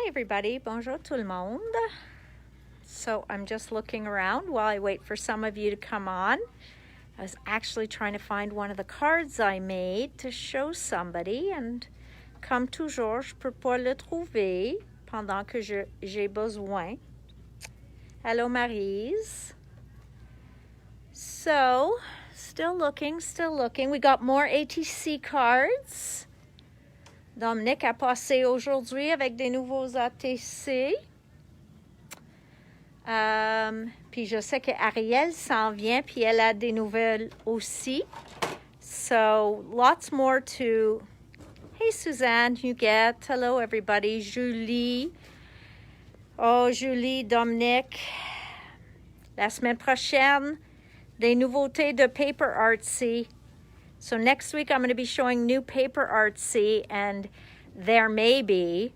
everybody, bonjour tout le monde. So I'm just looking around while I wait for some of you to come on. I was actually trying to find one of the cards I made to show somebody, and comme toujours, je peux pas le trouver pendant que j'ai besoin. Hello, Maryse. So, still looking. We got more ATC cards. Dominic a passé aujourd'hui avec des nouveaux ATC. Puis je sais que Ariel s'en vient, puis elle a des nouvelles aussi. So, lots more to... Hey, Suzanne, Huguette. Hello, everybody. Julie. Oh, Julie, Dominic. La semaine prochaine, des nouveautés de paper artsy. So next week, I'm going to be showing new paper artsy, and there may be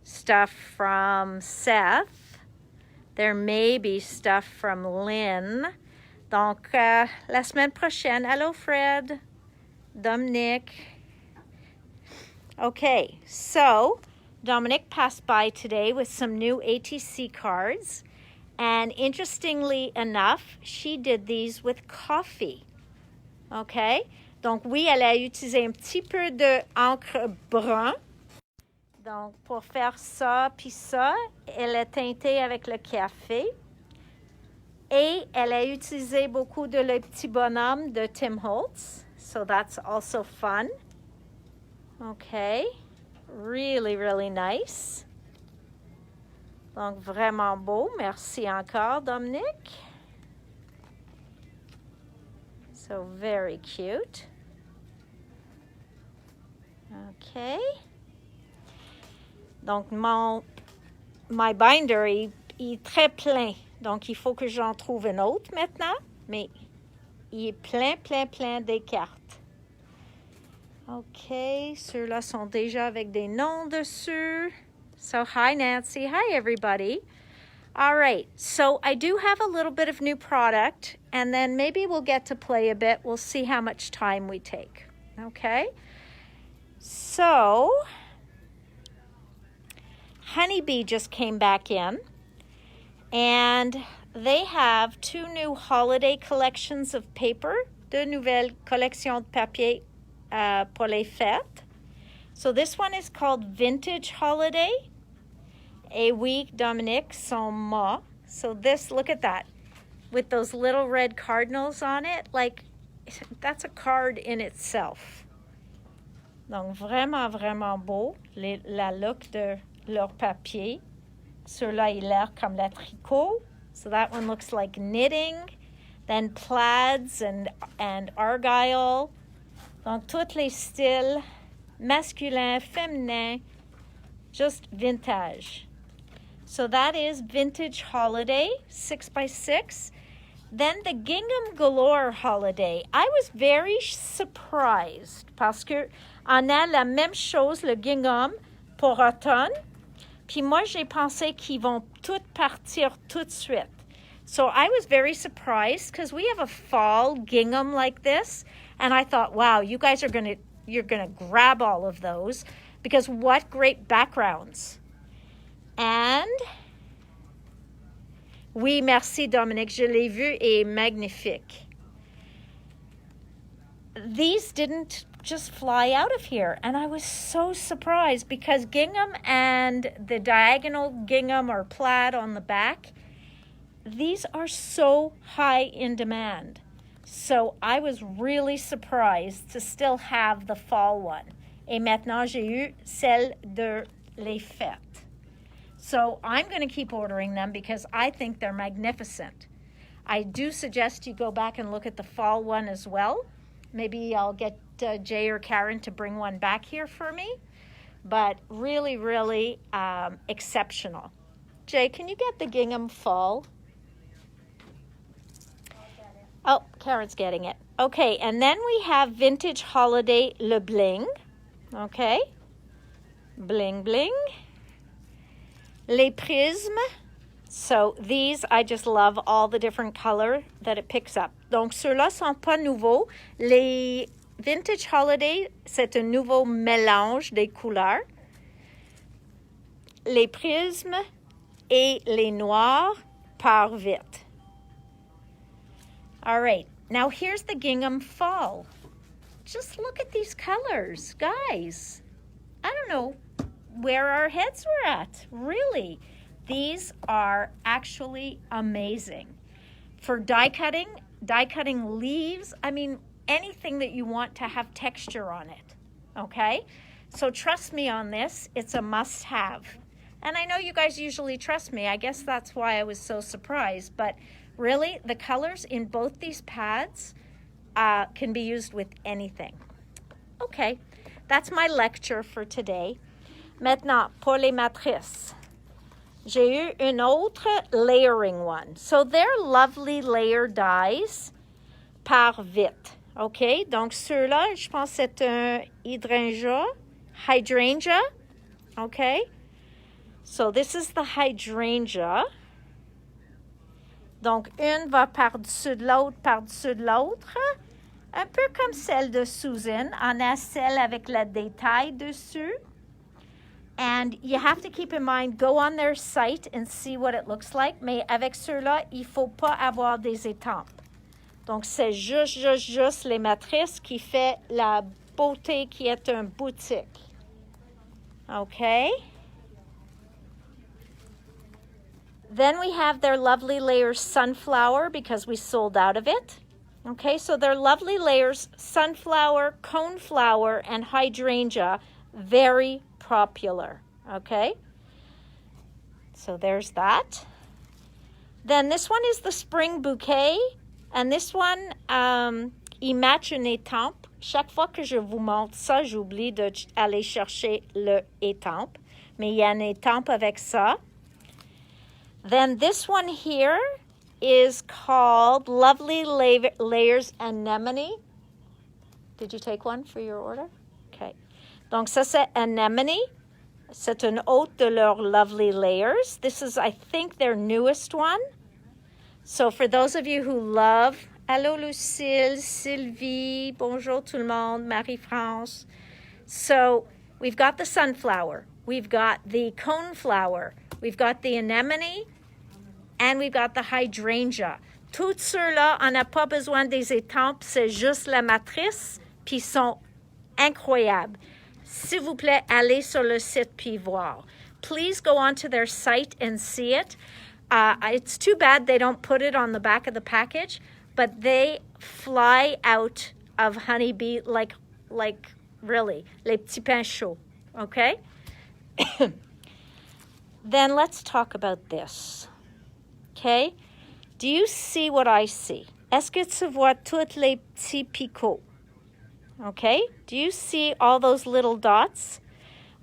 stuff from Seth. There may be stuff from Lynn. Donc, la semaine prochaine. Hello, Fred. Dominic. Okay, so Dominic passed by today with some new ATC cards. And interestingly enough, she did these with coffee. OK? Donc, oui, elle a utilisé un petit peu d'encre brun. Donc, pour faire ça, puis ça, elle est teintée avec le café. Et elle a utilisé beaucoup de le petit bonhomme de Tim Holtz. So, that's also fun. OK? Really, really nice. Donc, vraiment beau. Merci encore, Dominic. So, very cute. OK. Donc, my binder est très plein. Donc, il faut que j'en trouve une autre maintenant. Mais il est plein des cartes. OK. Ceux-là sont déjà avec des noms dessus. So, hi, Nancy. Hi, everybody. All right. So, I do have a little bit of new product, and then maybe we'll get to play a bit. We'll see how much time we take. Okay? So, Honeybee just came back in, and they have two new holiday collections of paper, deux nouvelles collections de papier pour les fêtes. So this one is called Vintage Holiday. Et oui, Dominic, son mot. So this, look at that. With those little red cardinals on it. Like, that's a card in itself. Donc, vraiment beau. La look de leur papier. Ceux-là, il a l'air comme la tricot. So that one looks like knitting. Then plaids and argyle. Donc, tous les styles. Masculin, féminin, just vintage. So that is Vintage Holiday, 6x6. Then the Gingham Galore Holiday. I was very surprised parce que on a la même chose, le gingham, pour automne. Puis moi, j'ai pensé qu'ils vont toutes partir tout de suite. So I was very surprised because we have a fall gingham like this. And I thought, wow, you guys are you're going to grab all of those because what great backgrounds. And, oui, merci Dominic, je l'ai vu et magnifique. These didn't just fly out of here, and I was so surprised because gingham and the diagonal gingham or plaid on the back, these are so high in demand. So I was really surprised to still have the fall one. Et maintenant, j'ai eu celle de les fêtes. So I'm going to keep ordering them because I think they're magnificent. I do suggest you go back and look at the fall one as well. Maybe I'll get Jay or Karen to bring one back here for me. But really exceptional. Jay, can you get the gingham fall? Oh, Karen's getting it. Okay, and then we have Vintage Holiday Le Bling. Okay. Bling, bling. Les Prismes. So these, I just love all the different color that it picks up. Donc, ceux-là sont pas nouveaux. Les Vintage Holiday, c'est un nouveau mélange des couleurs. les prismes et les noirs part vite. All right, now here's the gingham fall. Just look at these colors, guys. I don't know where our heads were at, really. These are actually amazing. For die cutting leaves, I mean, anything that you want to have texture on it, okay? So trust me on this, it's a must-have. And I know you guys usually trust me. I guess that's why I was so surprised. But really, the colors in both these pads can be used with anything. Okay, that's my lecture for today. Maintenant, pour les matrices. J'ai eu une autre layering one. So they're lovely layer dies par vite. OK? Donc, ceux-là, je pense que c'est un hydrangea. OK? So this is the hydrangea. Donc, une va par-dessus de l'autre, par-dessus de l'autre. Un peu comme celle de Susan. On a celle avec la détail dessus. And you have to keep in mind, go on their site and see what it looks like. Mais avec ceux-là, il ne faut pas avoir des étampes. Donc, c'est juste les matrices qui fait la beauté qui est une boutique. Okay? Then we have their lovely layers sunflower because we sold out of it. Okay, so their lovely layers sunflower, coneflower, and hydrangea, very popular. Okay, so there's that. Then this one is the spring bouquet, and this one, il match une étampe. Chaque fois que je vous montre ça, j'oublie d'aller chercher le étampe, mais il y a une étampe avec ça. Then this one here is called Lovely Layers Anemone. Did you take one for your order? Okay. Donc ça c'est Anemone. C'est une autre de leurs Lovely Layers. This is, I think, their newest one. So for those of you who love, hello Lucille, Sylvie, bonjour tout le monde, Marie-France. So we've got the sunflower, we've got the coneflower, we've got the anemone, and we've got the hydrangea. Tous ceux-là, on n'a pas besoin des étampes, c'est juste la matrice, puis ils sont incroyables. S'il vous plaît, allez sur le site puis voir. Please go onto their site and see it. It's too bad they don't put it on the back of the package, but they fly out of honeybee like really, les petits pains chauds, okay? Then let's talk about this, okay? Do you see what I see? Est-ce que tu vois tous les petits picots? Okay, do you see all those little dots?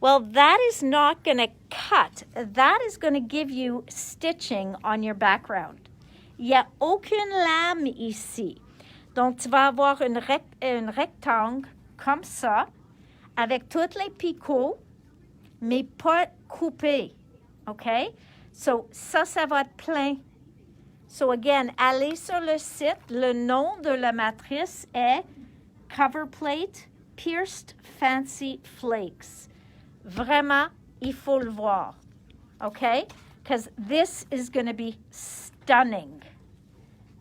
Well, that is not going to cut. That is going to give you stitching on your background. Il n'y a aucune lame ici. Donc, tu vas avoir un rectangle comme ça, avec tous les picots, mais pas coupés. Okay? So, ça va être plein. So, again, allez sur le site. Le nom de la matrice est Cover Plate Pierced Fancy Flakes. Vraiment, il faut le voir. Okay? Because this is going to be stunning.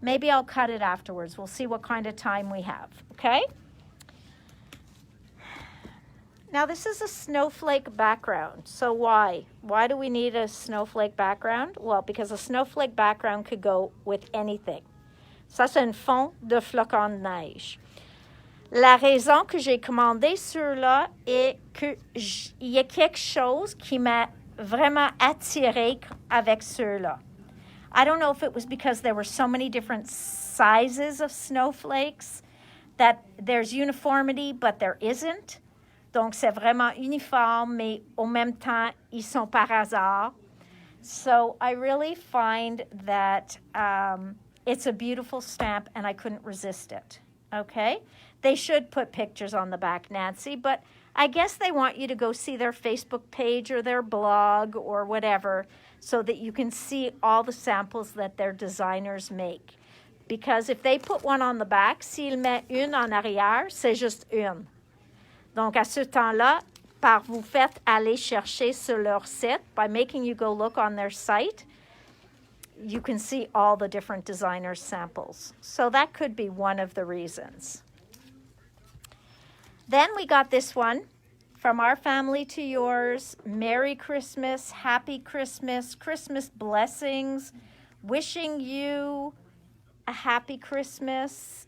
Maybe I'll cut it afterwards. We'll see what kind of time we have. Okay? Now, this is a snowflake background. So why? Why do we need a snowflake background? Well, because a snowflake background could go with anything. Ça, c'est un fond de flocons de neige. La raison que j'ai commandé ceux-là est qu'il y a quelque chose qui m'a vraiment attiré avec ceux-là. I don't know if it was because there were so many different sizes of snowflakes that there's uniformity, but there isn't. Donc, c'est vraiment uniforme, mais au même temps, ils sont par hasard. So, I really find that it's a beautiful stamp, and I couldn't resist it. Okay? They should put pictures on the back, Nancy, but I guess they want you to go see their Facebook page or their blog or whatever so that you can see all the samples that their designers make. Because if they put one on the back, s'ils mettent une en arrière, c'est juste une. Donc, à ce temps-là, par vous faites aller chercher sur leur site, by making you go look on their site, you can see all the different designers' samples. So that could be one of the reasons. Then we got this one, From Our Family to Yours, Merry Christmas, Happy Christmas, Christmas Blessings, Wishing You a Happy Christmas,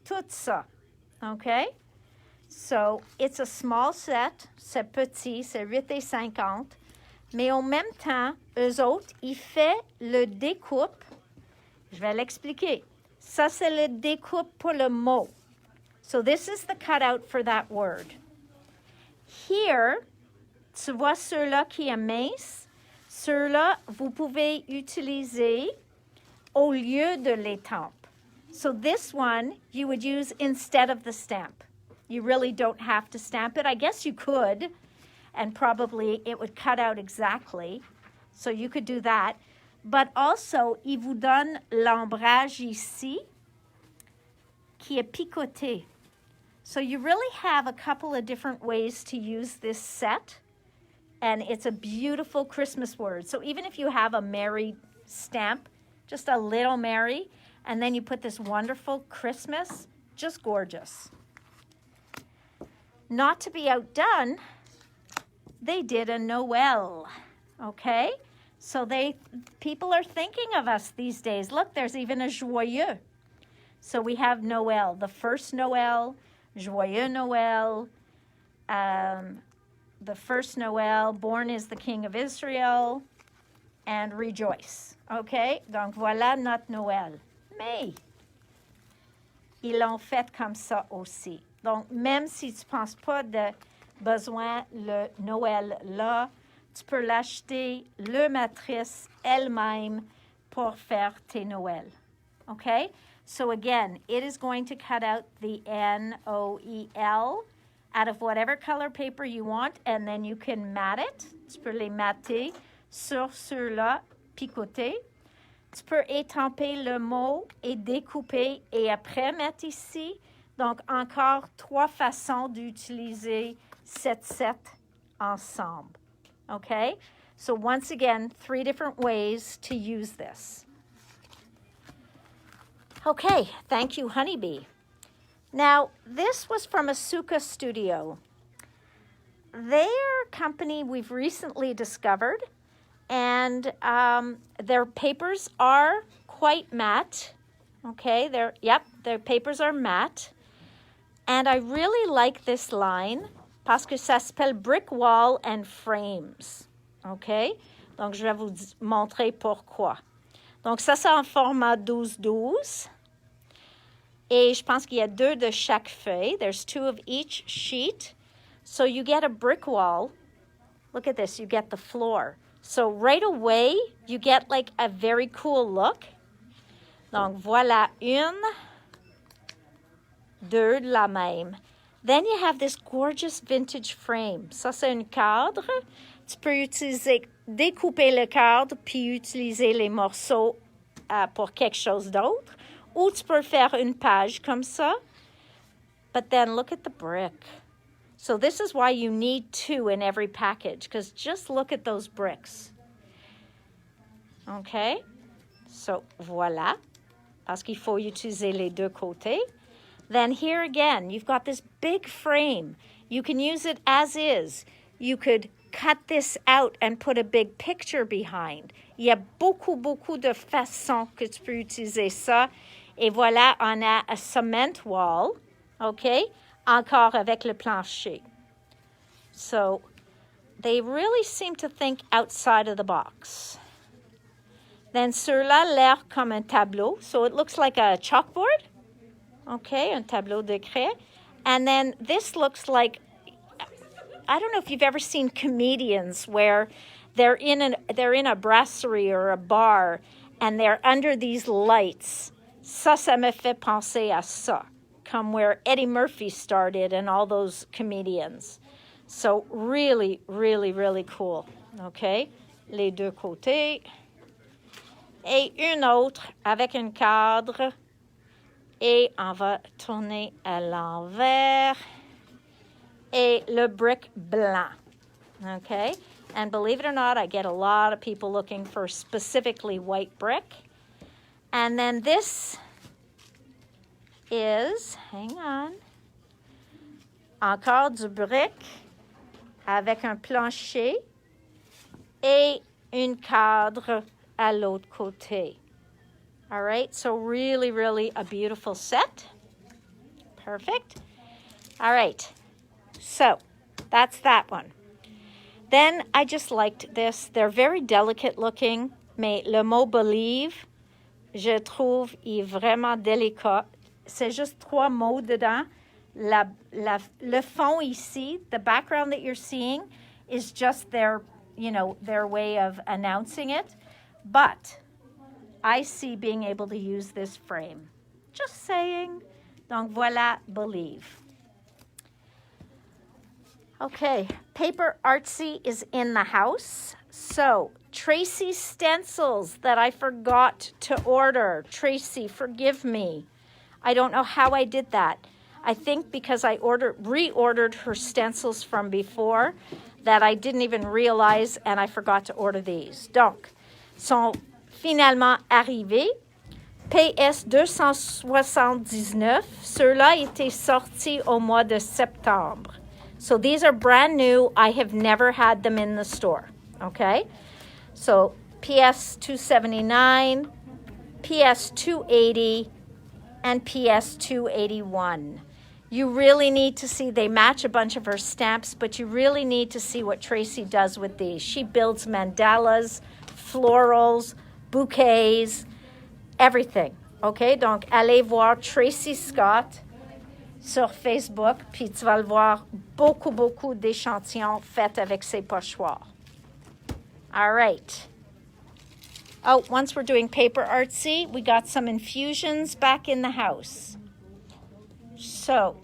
tout ça, okay? So, it's a small set, c'est petit, c'est 8,50, mais en même temps, eux autres, ils font le découpe, je vais l'expliquer. Ça, c'est le découpe pour le mot. So, this is the cutout for that word. Here, tu vois ceux-là qui est mince, ceux-là, vous pouvez utiliser au lieu de l'étampe. So this one, you would use instead of the stamp. You really don't have to stamp it. I guess you could, and probably it would cut out exactly. So you could do that. But also, il vous donne l'ombrage ici, qui est picoté. So you really have a couple of different ways to use this set, and it's a beautiful Christmas word. So even if you have a Merry stamp, just a little Merry, and then you put this wonderful Christmas, just gorgeous. Not to be outdone, they did a Noel, okay? So people are thinking of us these days. Look, there's even a Joyeux. So we have Noel, the first Noel, Joyeux Noel, the first Noel, Born is the King of Israel, and Rejoice. OK? Donc, voilà notre Noël. Mais, ils l'ont fait comme ça aussi. Donc, même si tu ne penses pas de besoin le Noël là, tu peux l'acheter, le matrice elle-même pour faire tes Noëls. OK? So again, it is going to cut out the N-O-E-L out of whatever color paper you want, and then you can mat it. Tu peux les mater sur ceux-là, picoter. Tu peux étamper le mot et découper et après mettre ici. Donc, encore 3 façons d'utiliser cette set ensemble. Okay? So once again, 3 different ways to use this. Okay, thank you, Honeybee. Now, this was from Asuka Studio. Their company we've recently discovered, and their papers are quite matte. Okay, their papers are matte. And I really like this line parce que ça s'appelle Brick Wall and Frames. Okay, donc je vais vous montrer pourquoi. Donc ça, c'est en format 12-12. Et je pense qu'il y a 2 de chaque feuille. There's 2 of each sheet. So you get a brick wall. Look at this. You get the floor. So right away, you get like a very cool look. Donc voilà 1, 2 de la même. Then you have this gorgeous vintage frame. Ça, c'est un cadre. Tu peux découper le cadre puis utiliser les morceaux pour quelque chose d'autre. Ou tu peux faire une page comme ça. But then look at the brick. So this is why you need 2 in every package, because just look at those bricks. Okay? So voilà. Parce qu'il faut utiliser les 2 côtés. Then here again, you've got this big frame. You can use it as is. You could cut this out and put a big picture behind. Il y a beaucoup de façons que tu peux utiliser ça. Et voilà, on a a cement wall, okay? Encore avec le plancher. So, they really seem to think outside of the box. Then ceux-là l'air comme un tableau. So it looks like a chalkboard. Okay, un tableau de craie. And then this looks like, I don't know if you've ever seen comedians where they're in a brasserie or a bar and they're under these lights. Ça me fait penser à ça, comme where Eddie Murphy started and all those comedians. So really, really, really cool. Okay, les 2 côtés. Et une autre avec un cadre. Et on va tourner à l'envers. et le brick blanc. Okay? And believe it or not, I get a lot of people looking for specifically white brick. And then this is, hang on, encore du brick avec un plancher et un cadre à l'autre côté. All right, so really, really a beautiful set. Perfect. All right, so that's that one. Then I just liked this. They're very delicate looking, mais le mot believe, je trouve, est vraiment délicat. C'est juste 3 mots dedans. Le fond ici, the background that you're seeing, is just their way of announcing it. But I see being able to use this frame. Just saying. Donc voilà, believe. Okay, paper artsy is in the house. So, Tracy's stencils that I forgot to order. Tracy, forgive me. I don't know how I did that. I think because I reordered her stencils from before that I didn't even realize, and I forgot to order these. Donc, sont finalement arrivés. PS 279. Ceux-là étaient sortis au mois de septembre. So these are brand new. I have never had them in the store. Okay? So PS 279, PS 280, and PS 281. You really need to see, they match a bunch of her stamps, but you really need to see what Tracy does with these. She builds mandalas, florals, bouquets, everything. Okay, donc allez voir Tracy Scott sur Facebook, puis tu vas le voir, beaucoup d'échantillons faits avec ses pochoirs. All right. Oh, once we're doing paper artsy, we got some infusions back in the house. So,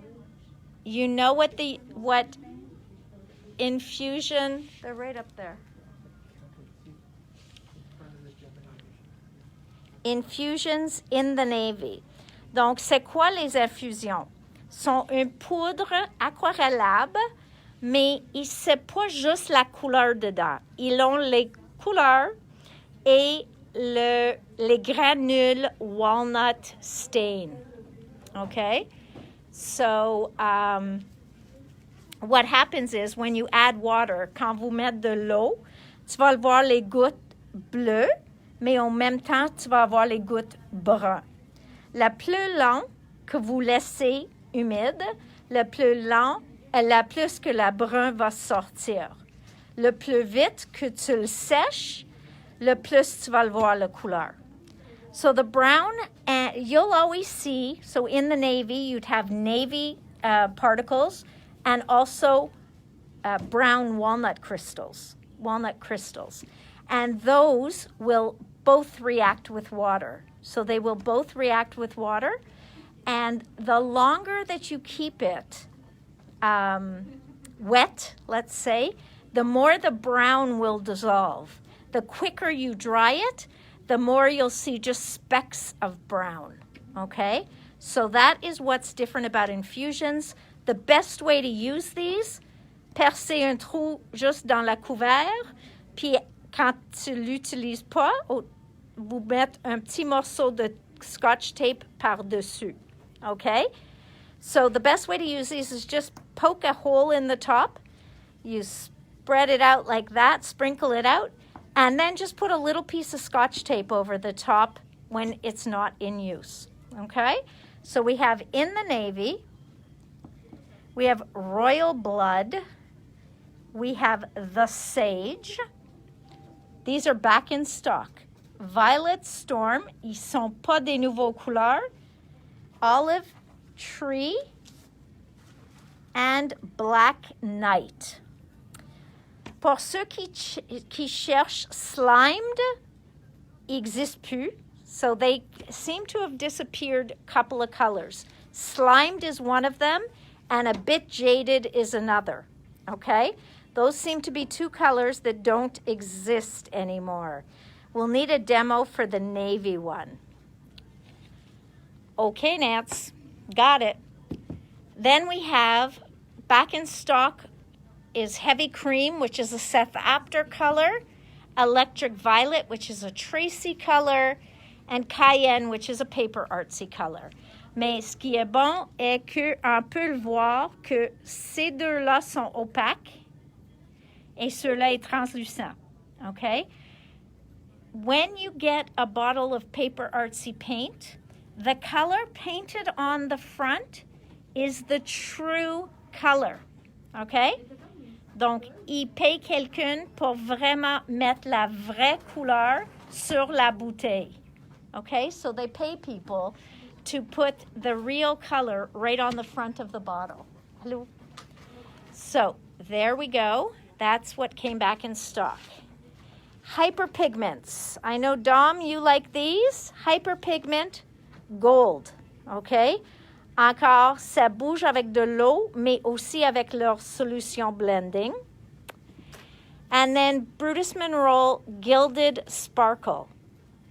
you know what infusion, they're right up there. Infusions in the Navy. Donc, c'est quoi les infusions? Sont une poudre aquarellable, mais c'est pas juste la couleur dedans. Ils ont les couleurs et les granules walnut stain. Okay? So, what happens is when you add water, quand vous mettez de l'eau, tu vas voir les gouttes bleues, mais en même temps, tu vas avoir les gouttes brunes. La plus lent que vous laissez humide, la plus que la brun va sortir. Le plus vite que tu le sèches, le plus tu vas le voir la couleur. So the brown, you'll always see, so in the navy, you'd have navy particles and also brown walnut crystals. And those will both react with water. So they will both react with water. And the longer that you keep it wet, let's say, the more the brown will dissolve. The quicker you dry it, the more you'll see just specks of brown, okay? So that is what's different about infusions. The best way to use these, percer un trou juste dans la couvert, puis quand tu l'utilises pas, vous mettez un petit morceau de scotch tape par-dessus, okay? So the best way to use these is just poke a hole in the top. You spread it out like that, sprinkle it out, and then just put a little piece of scotch tape over the top when it's not in use, okay? So we have in the navy, we have royal blood, we have the sage. These are back in stock. Violet storm, ils sont pas des nouveaux couleurs. Olive tree and black night. Pour ceux qui cherchent slimed, ils n'existent plus. So they seem to have disappeared a couple of colors. Slimed is one of them, and a bit jaded is another. Okay? Those seem to be two colors that don't exist anymore. We'll need a demo for the navy one. Okay, Nance. Got it. Then we have back in stock is Heavy Cream, which is a Seth Apter color, Electric Violet, which is a Tracy color, and Cayenne, which is a Paper Artsy color. Mais ce qui est bon est qu'on peut le voir que ces deux-là sont opaques et ceux-là est translucent. Okay? When you get a bottle of Paper Artsy paint, the color painted on the front is the true color. Okay? Donc, il paye quelqu'un pour vraiment mettre la vraie couleur sur la bouteille. Okay? So they pay people to put the real color right on the front of the bottle. Hello? So, there we go. That's what came back in stock. Hyperpigments. I know, Dom, you like these. Hyperpigment gold. Okay? Encore, ça bouge avec de l'eau, mais aussi avec leur solution blending. And then Brutus Monroe Gilded Sparkle.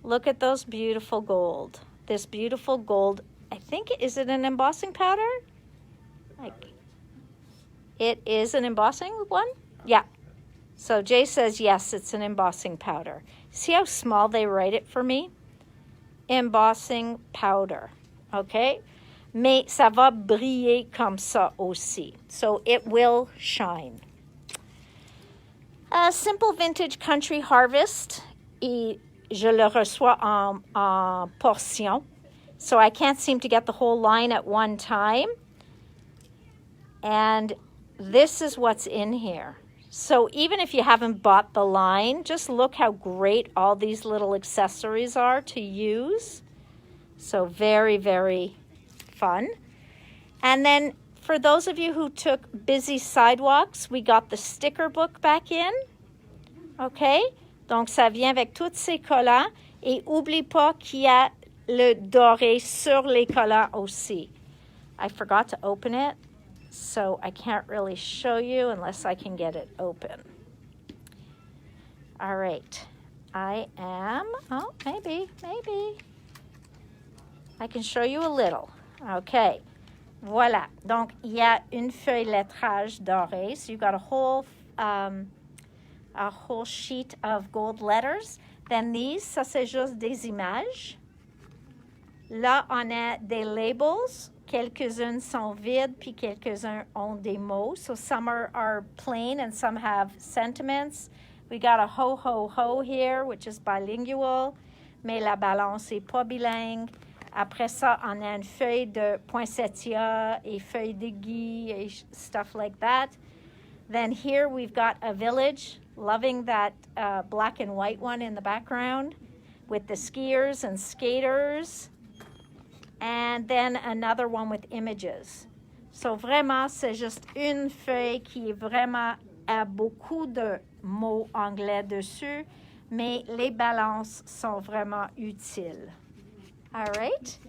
Look at those beautiful gold. This beautiful gold. I think, is it an embossing powder? Like, it is an embossing one? Yeah. So Jay says, yes, it's an embossing powder. See how small they write it for me? Embossing powder. Okay? Mais ça va briller comme ça aussi. So it will shine. Simple Vintage Country Harvest. Et je le reçois en portion. So I can't seem to get the whole line at one time. And this is what's in here. So even if you haven't bought the line, just look how great all these little accessories are to use. So very, very fun. And then for those of you who took Busy Sidewalks, we got the sticker book back in. Okay? Donc, ça vient avec tous ces collants. Et oublie pas qu'il y a le doré sur les collants aussi. I forgot to open it, so I can't really show you unless I can get it open. All right. Maybe. I can show you a little. Okay. Voilà. Donc, il y a une feuille lettrage dorée. So you've got a whole sheet of gold letters. Then these, ça c'est juste des images. Là, on a des labels. Quelques-unes sont vides, puis quelques-uns ont des mots. So some are plain and some have sentiments. We got a ho, ho, ho here, which is bilingual, mais la balance est pas bilingue. Après ça, on a une feuille de poinsettia et feuille d'aiguille et stuff like that. Then here we've got a village, loving that black and white one in the background with the skiers and skaters. And then another one with images. So vraiment, c'est juste une feuille qui vraiment a beaucoup de mots anglais dessus, mais les balances sont vraiment utiles. All right.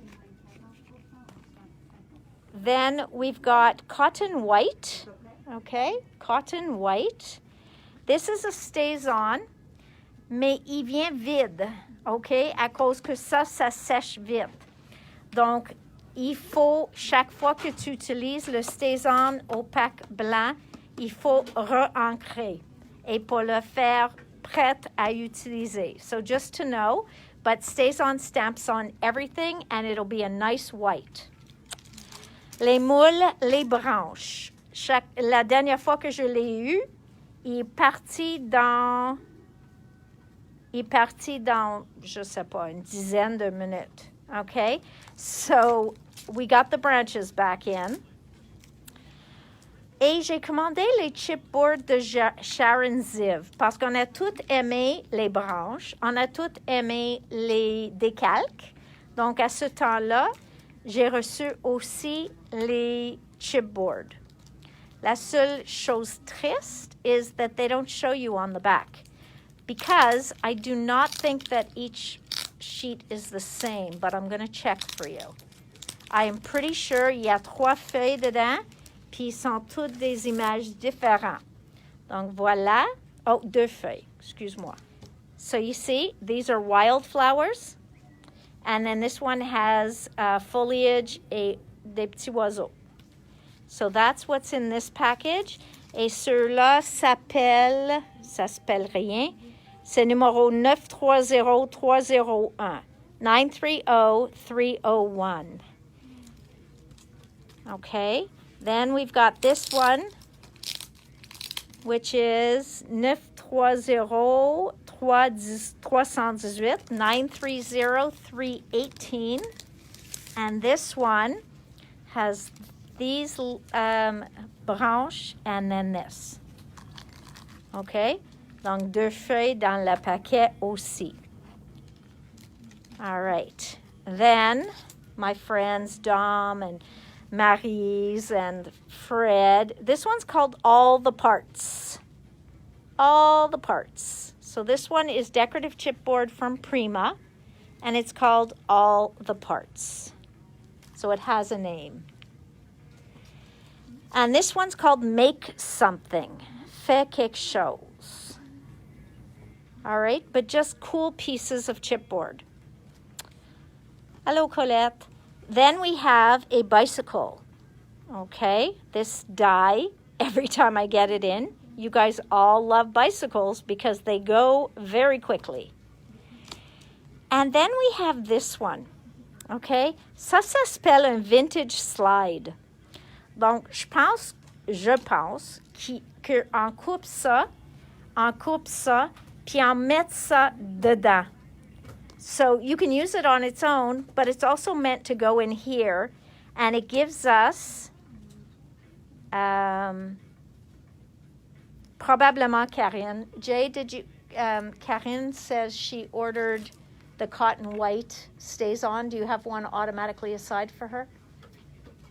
Then we've got cotton white. Okay, cotton white. This is a stays-on, mais il vient vide. Okay, à cause que ça sèche vite. Donc, il faut, chaque fois que tu utilises le stays-on opaque blanc, il faut re-ancrer et pour le faire prêt à utiliser. So just to know, but stays-on stamps on everything and it'll be a nice white. Les moules, les branches. La dernière fois que je l'ai eu, il est parti dans, je sais pas, une dizaine de minutes. Okay, so we got the branches back in. Et j'ai commandé les chipboards de Sharon Ziv parce qu'on a toutes aimé les branches, on a toutes aimé les décalques. Donc, à ce temps-là, j'ai reçu aussi les chipboards. La seule chose triste is that they don't show you on the back because I do not think that each sheet is the same, but I'm going to check for you. I am pretty sure il y a 3 feuilles dedans, puis ils sont toutes des images différentes. Donc voilà. Oh, 2 feuilles, excuse-moi. So you see, these are wildflowers, and then this one has foliage et des petits oiseaux. So that's what's in this package. Et ceux-là s'appelle, ça s'appelle rien, c'est numéro 930301. 930301. Okay, then we've got this one, which is 930318, 930318. And this one has these branches and then this. Okay, donc deux feuilles dans le paquet aussi. All right, then my friends Dom and Maryse and Fred, this one's called All the Parts. All the Parts. So this one is decorative chipboard from Prima, and it's called All the Parts. So it has a name. And this one's called Make Something. Fais quelque chose. All right, but just cool pieces of chipboard. Hello, Colette. Then we have a bicycle. Okay, this die, every time I get it in, you guys all love bicycles because they go very quickly. And then we have this one. Okay, ça s'appelle un vintage slide. Donc, je pense qu'on coupe ça, puis on met ça dedans. So you can use it on its own, but it's also meant to go in here, and it gives us probablement Karine. Jay, did you? Karine says she ordered the cotton white stays on. Do you have one automatically aside for her?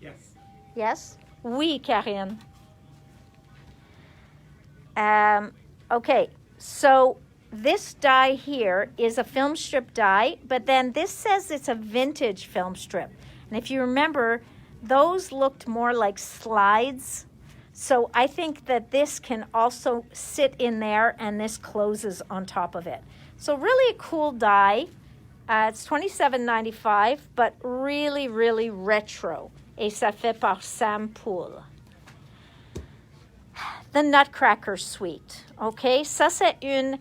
Yes. Yes? Oui, Karine. Okay, so this die here is a film strip die, but then this says it's a vintage film strip. And if you remember, those looked more like slides. So I think that this can also sit in there and this closes on top of it. So really a cool die. It's $27.95, but really, really retro. Et ça fait par Sam Poole. The Nutcracker Suite. Okay, ça c'est une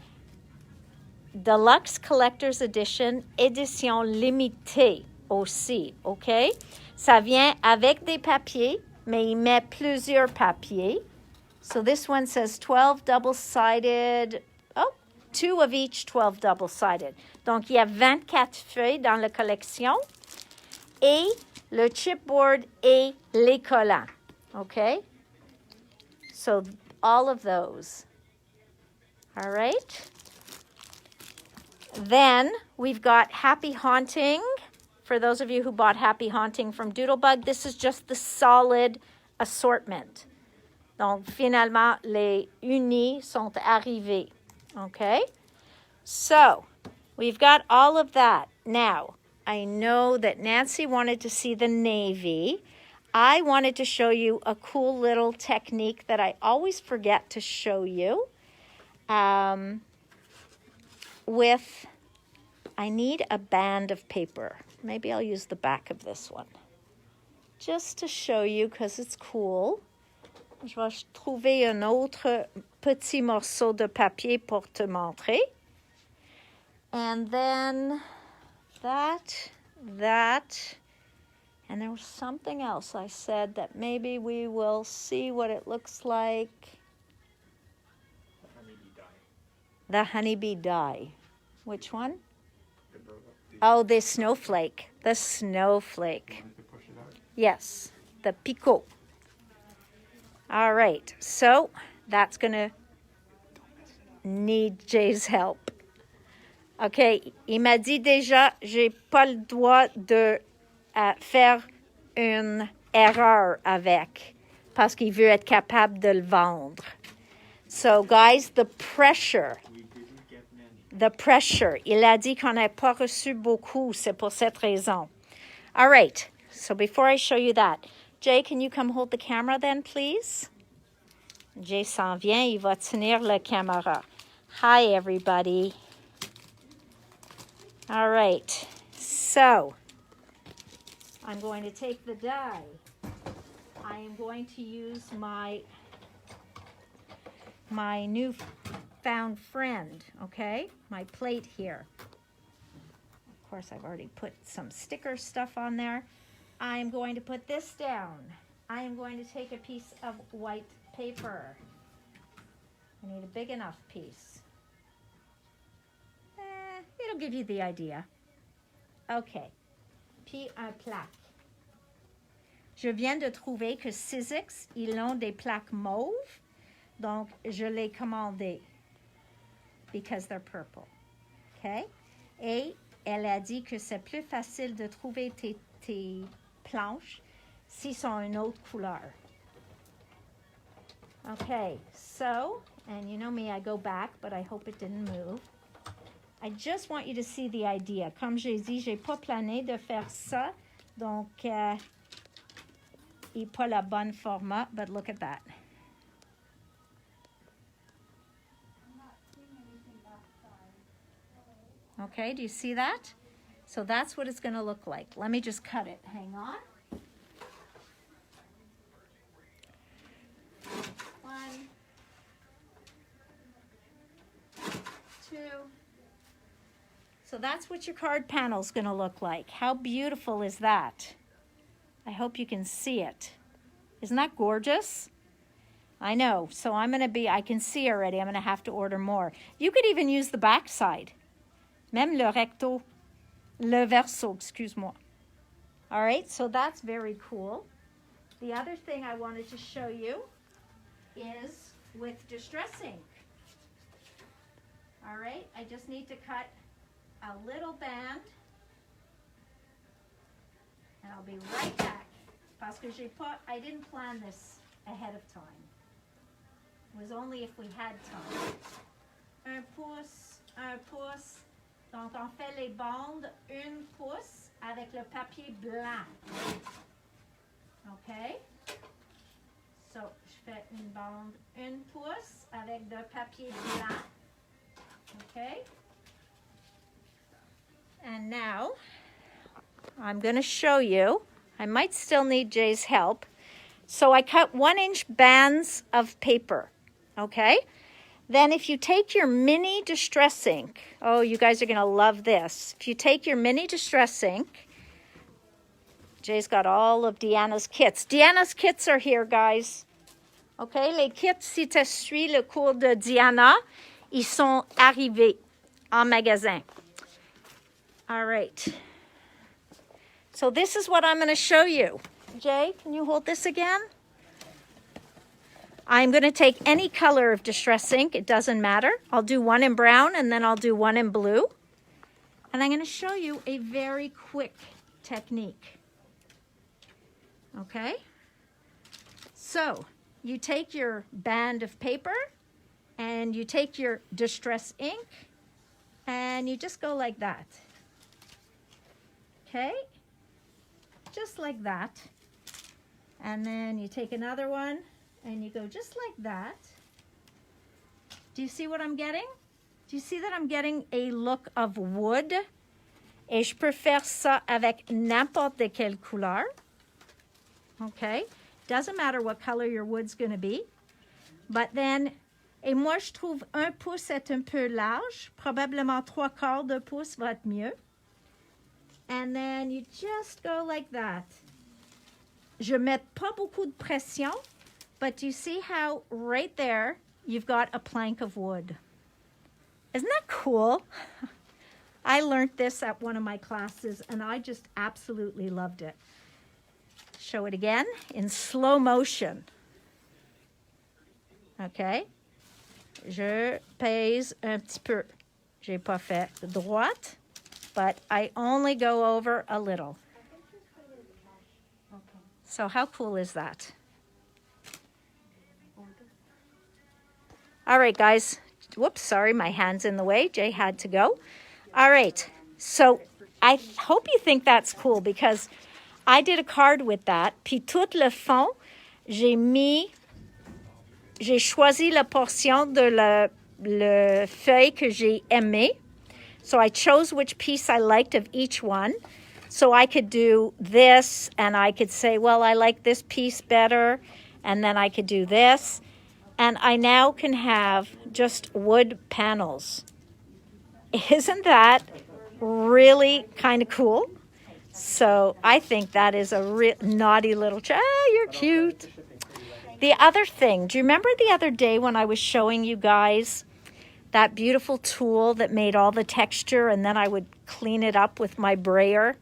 Deluxe Collector's Edition, édition limitée aussi, OK? Ça vient avec des papiers, mais il met plusieurs papiers. So this one says 12 double-sided, 2 of each 12 double-sided. Donc, il y a 24 feuilles dans la collection et le chipboard et les collants, OK? So, all of those. All right? Then we've got Happy Haunting. For those of you who bought Happy Haunting from Doodlebug, this is just the solid assortment. Donc, finalement, les unis sont arrivés. Okay? So, we've got all of that. Now, I know that Nancy wanted to see the navy. I wanted to show you a cool little technique that I always forget to show you. I need a band of paper. Maybe I'll use the back of this one. Just to show you, because it's cool. Je vais trouver un autre petit morceau de papier pour te montrer. And then that, and there was something else I said that maybe we will see what it looks like. The honeybee die. Which one? Oh, the snowflake. The snowflake. Yes, the picot. All right, so that's going to need Jay's help. OK, il m'a dit déjà, j'ai pas le droit de faire une erreur avec parce qu'il veut être capable de le vendre. So, guys, the pressure, il a dit qu'on n'a pas reçu beaucoup, c'est pour cette raison. All right, so before I show you that, Jay, can you come hold the camera then, please? Jay s'en vient, il va tenir la caméra. Hi, everybody. All right, so I'm going to take the die. I am going to use my newfound friend, okay? My plate here. Of course, I've already put some sticker stuff on there. I'm going to put this down. I am going to take a piece of white paper. I need a big enough piece. It'll give you the idea. Okay. Puis un plaque. Je viens de trouver que Sizzix, ils ont des plaques mauves. Donc, je l'ai commandé. Because they're purple. Okay? Et elle a dit que c'est plus facile de trouver tes planches s'ils sont une autre couleur. Okay, so, and you know me, I go back, but I hope it didn't move. I just want you to see the idea. Comme j'ai dit, j'ai pas plané de faire ça, donc il n'est pas le bon format, but look at that. Okay, do you see that? So that's what it's going to look like. Let me just cut it. Hang on. 1, 2. So that's what your card panel is going to look like. How beautiful is that? I hope you can see it. Isn't that gorgeous? I know. So I can see already. I'm going to have to order more. You could even use the back side. Même le verso, excuse-moi. All right, so that's very cool. The other thing I wanted to show you is with distress ink. All right, I just need to cut a little band, and I'll be right back. Parce que I didn't plan this ahead of time. It was only if we had time. Un pouce. Donc, on fait les bandes 1 pouce avec le papier blanc. OK? So, je fais une bande 1 pouce avec le papier blanc. OK? And now, I'm going to show you. I might still need Jay's help. So, I cut 1-inch bands of paper. Okay? Then if you take your mini distress ink, oh, you guys are going to love this. If you take your mini distress ink, Jay's got all of Deanna's kits. Deanna's kits are here, guys. Okay, les kits, si tu suis le cours de Diana, ils sont arrivés en magasin. All right. So this is what I'm going to show you. Jay, can you hold this again? I'm going to take any color of distress ink. It doesn't matter. I'll do one in brown and then I'll do one in blue. And I'm going to show you a very quick technique. Okay? So, you take your band of paper and you take your distress ink and you just go like that. Okay? Just like that. And then you take another one and you go just like that. Do you see what I'm getting? Do you see that I'm getting a look of wood? Et je peux faire ça avec n'importe quelle couleur. Okay? Doesn't matter what color your wood's going to be. But then, et moi je trouve 1 pouce est un peu large. Probablement 3/4 de pouce va être mieux. And then you just go like that. Je mets pas beaucoup de pression. But you see how right there you've got a plank of wood. Isn't that cool? I learned this at one of my classes and I just absolutely loved it. Show it again in slow motion. Okay. Je pèse un petit peu. J'ai pas fait droite, but I only go over a little. Okay. So how cool is that? All right, guys. Whoops, sorry, my hand's in the way. Jay had to go. All right, so I hope you think that's cool because I did a card with that. Puis tout le fond, j'ai choisi la portion de le feuille que j'ai aimé. So I chose which piece I liked of each one. So I could do this, and I could say, well, I like this piece better, and then I could do this. And I now can have just wood panels. Isn't that really kind of cool? So I think that is a naughty little child. Ah, you're cute. The other thing, do you remember the other day when I was showing you guys that beautiful tool that made all the texture and then I would clean it up with my brayer?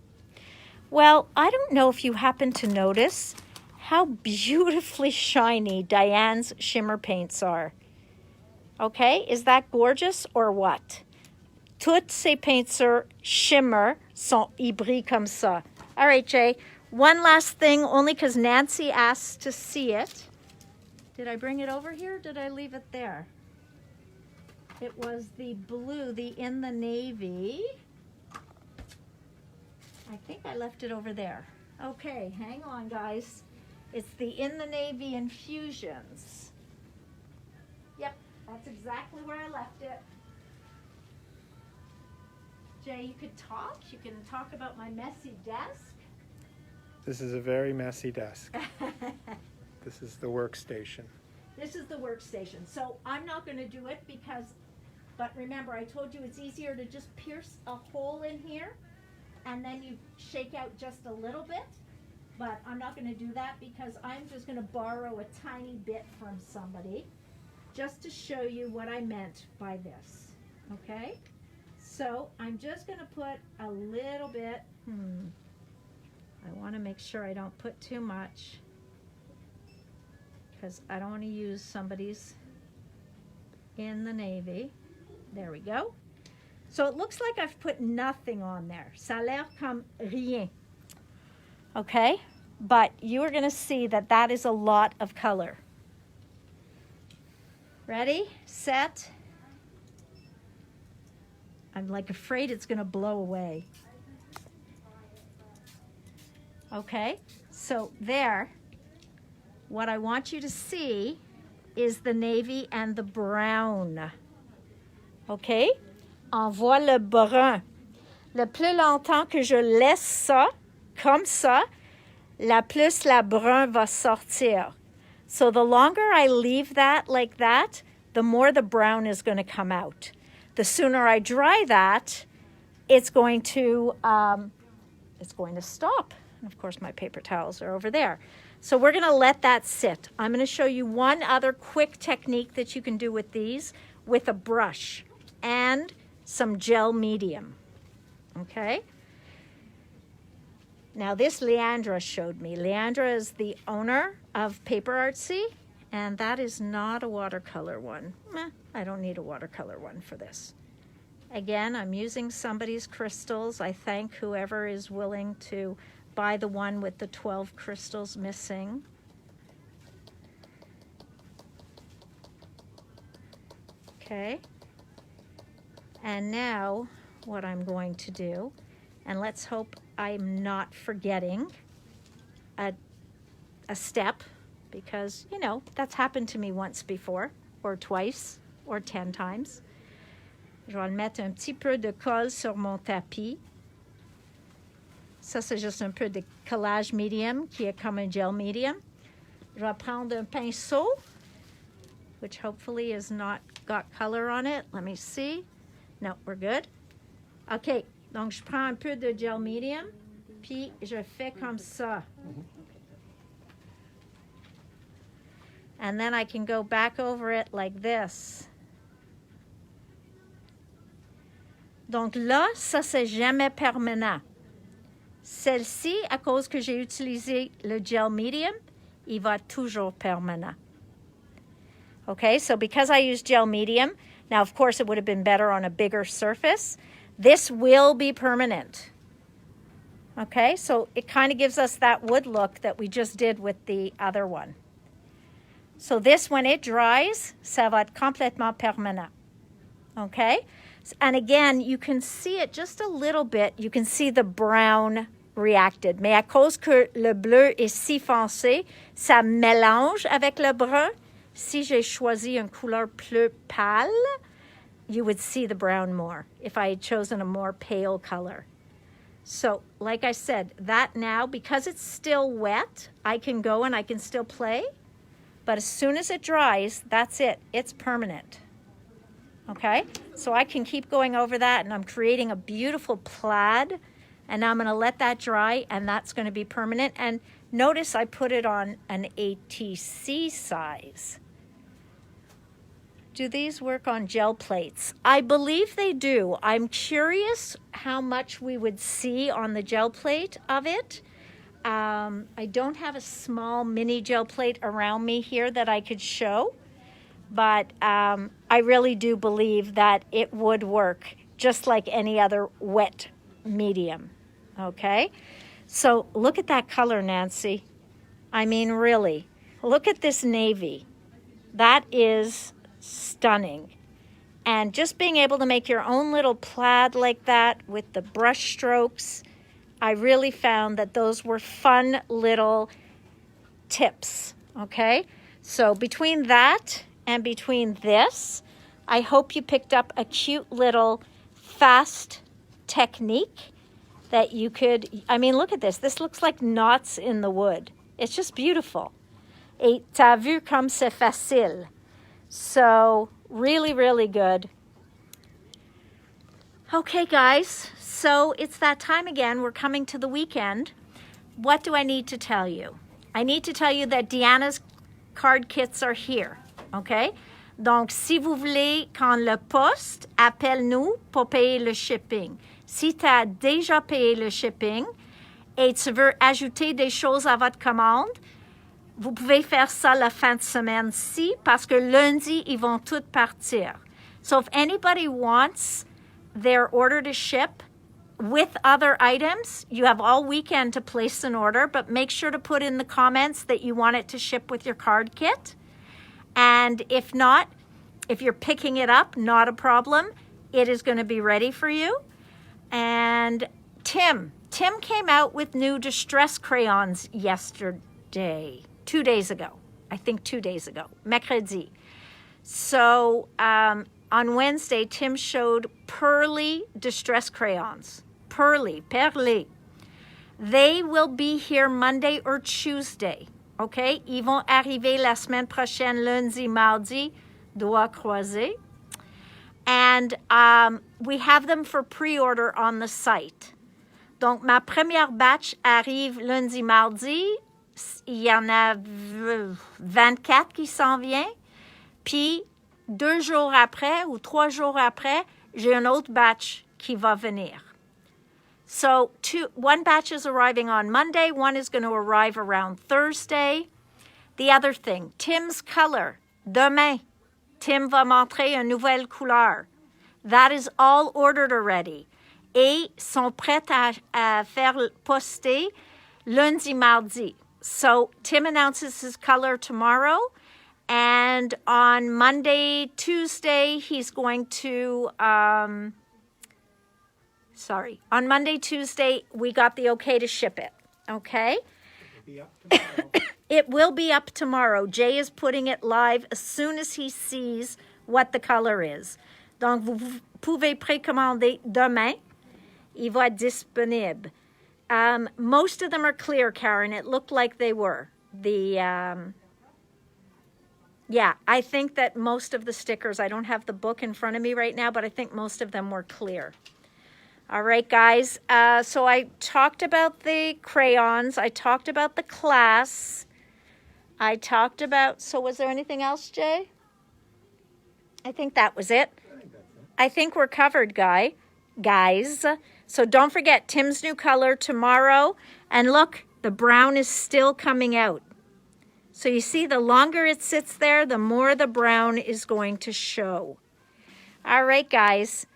Well, I don't know if you happen to notice how beautifully shiny Diane's shimmer paints are. Okay, is that gorgeous or what? Toutes ces peintures shimmer sont hybrides comme ça. All right, Jay, one last thing, only because Nancy asked to see it. Did I bring it over here? Did I leave it there? It was the blue, the in the navy. I think I left it over there. Okay, hang on, guys. It's the in the navy infusions. Yep, that's exactly where I left it. Jay, you could talk. You can talk about my messy desk. This is a very messy desk. This is the workstation. This is the workstation. So I'm not going to do it because, but remember, I told you it's easier to just pierce a hole in here and then you shake out just a little bit. But I'm not going to do that because I'm just going to borrow a tiny bit from somebody just to show you what I meant by this. Okay? So I'm just going to put a little bit. I want to make sure I don't put too much because I don't want to use somebody's in the navy. There we go. So it looks like I've put nothing on there. Ça a l'air comme rien. Okay? But you are going to see that that is a lot of color. Ready? Set. I'm like afraid it's going to blow away. Okay? So there. What I want you to see is the navy and the brown. OK? On voit le brun. Le plus longtemps que je laisse ça, comme ça, la plus la brun va sortir. So the longer I leave that like that, the more the brown is going to come out. The sooner I dry that, it's going to stop. And of course, my paper towels are over there. So we're going to let that sit. I'm going to show you one other quick technique that you can do with these with a brush and some gel medium. Okay? Now this Leandra showed me. Leandra is the owner of Paper Artsy, and that is not a watercolor one. I don't need a watercolor one for this. Again, I'm using somebody's crystals. I thank whoever is willing to buy the one with the 12 crystals missing. Okay. And now what I'm going to do, and let's hope I'm not forgetting a step, because, you know, that's happened to me once before, or twice, or 10 times. Je vais mettre un petit peu de colle sur mon tapis. Ça, c'est juste un peu de collage medium qui est comme un gel medium. Je vais prendre un pinceau, which hopefully has not got color on it. Let me see. No, we're good. OK, donc je prends un peu de gel medium, puis je fais comme ça. And then I can go back over it like this. Donc là, ça, c'est jamais permanent. Celle-ci, à cause que j'ai utilisé le gel medium, il va toujours permanent. Okay, so because I used gel medium, now of course it would have been better on a bigger surface. This will be permanent. Okay, so it kind of gives us that wood look that we just did with the other one. So this, when it dries, ça va être complètement permanent. Okay, and again, you can see it just a little bit. You can see the brown reacted. Mais à cause que le bleu est si foncé, ça mélange avec le brun. Si j'ai choisi une couleur plus pâle, you would see the brown more if I had chosen a more pale color. So like I said, that now, because it's still wet, I can go and I can still play. But as soon as it dries, that's it. It's permanent. Okay? So I can keep going over that, and I'm creating a beautiful plaid. And now I'm going to let that dry, and that's going to be permanent. And notice I put it on an ATC size. Do these work on gel plates? I believe they do. I'm curious how much we would see on the gel plate of it. I don't have a small mini gel plate around me here that I could show, but I really do believe that it would work just like any other wet medium. Okay? So look at that color, Nancy. I mean, really. Look at this navy. That is stunning. And just being able to make your own little plaid like that with the brush strokes, I really found that those were fun little tips. Okay? So between that and between this, I hope you picked up a cute little fast technique that you could, I mean, look at this. This looks like knots in the wood. It's just beautiful. Et t'as vu comme c'est facile. So really, really good. Okay, guys. So it's that time again. We're coming to the weekend. What do I need to tell you? I need to tell you that Deanna's card kits are here. Okay? Donc, si vous voulez qu'on le poste, appelle-nous pour payer le shipping. Si tu as déjà payé le shipping et tu veux ajouter des choses à votre commande, vous pouvez faire ça la fin de semaine-ci parce que lundi, ils vont tous partir. So if anybody wants their order to ship with other items, you have all weekend to place an order, but make sure to put in the comments that you want it to ship with your card kit. And if not, if you're picking it up, not a problem. It is going to be ready for you. And Tim came out with new distress crayons yesterday. 2 days ago. I think 2 days ago. Mercredi. So on Wednesday, Tim showed pearly distress crayons. Perlé. They will be here Monday or Tuesday. Okay? Ils vont arriver la semaine prochaine, lundi, mardi, doigts croisés. And we have them for pre-order on the site. Donc, ma première batch arrive lundi, mardi. Il y en a 24 qui s'en viennent. Puis, 2 jours après ou 3 jours après, j'ai un autre batch qui va venir. So, one batch is arriving on Monday. One is going to arrive around Thursday. The other thing, Tim's color. Demain, Tim va montrer une nouvelle couleur. That is all ordered already. Et sont prêts à faire poster lundi, mardi. So Tim announces his color tomorrow, and on Monday, Tuesday, he's going to, on Monday, Tuesday, we got the okay to ship it, okay? It'll be up tomorrow. It will be up tomorrow. Jay is putting it live as soon as he sees what the color is. Donc, vous pouvez précommander demain. Il va être disponible. Most of them are clear, Karen. It looked like they were. Yeah, I think that most of the stickers, I don't have the book in front of me right now, but I think most of them were clear. All right, guys. So I talked about the crayons. I talked about the class. I talked about, so was there anything else, Jay? I think that was it. I think we're covered, guys. So don't forget, Tim's new color tomorrow. And look, the brown is still coming out. So you see, the longer it sits there, the more the brown is going to show. All right, guys.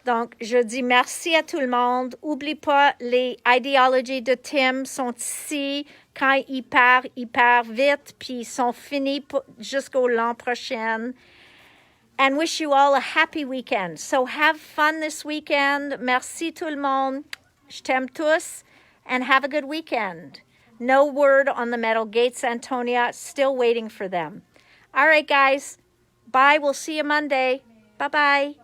Donc, je dis merci à tout le monde. Oublie pas, les idéologies de Tim sont ici. Quand il part vite, puis ils sont finis jusqu'au l'an prochain. And wish you all a happy weekend. So have fun this weekend. Merci tout le monde. Je t'aime tous. And have a good weekend. No word on the metal gates, Antonia. Still waiting for them. All right, guys. Bye. We'll see you Monday. Bye-bye.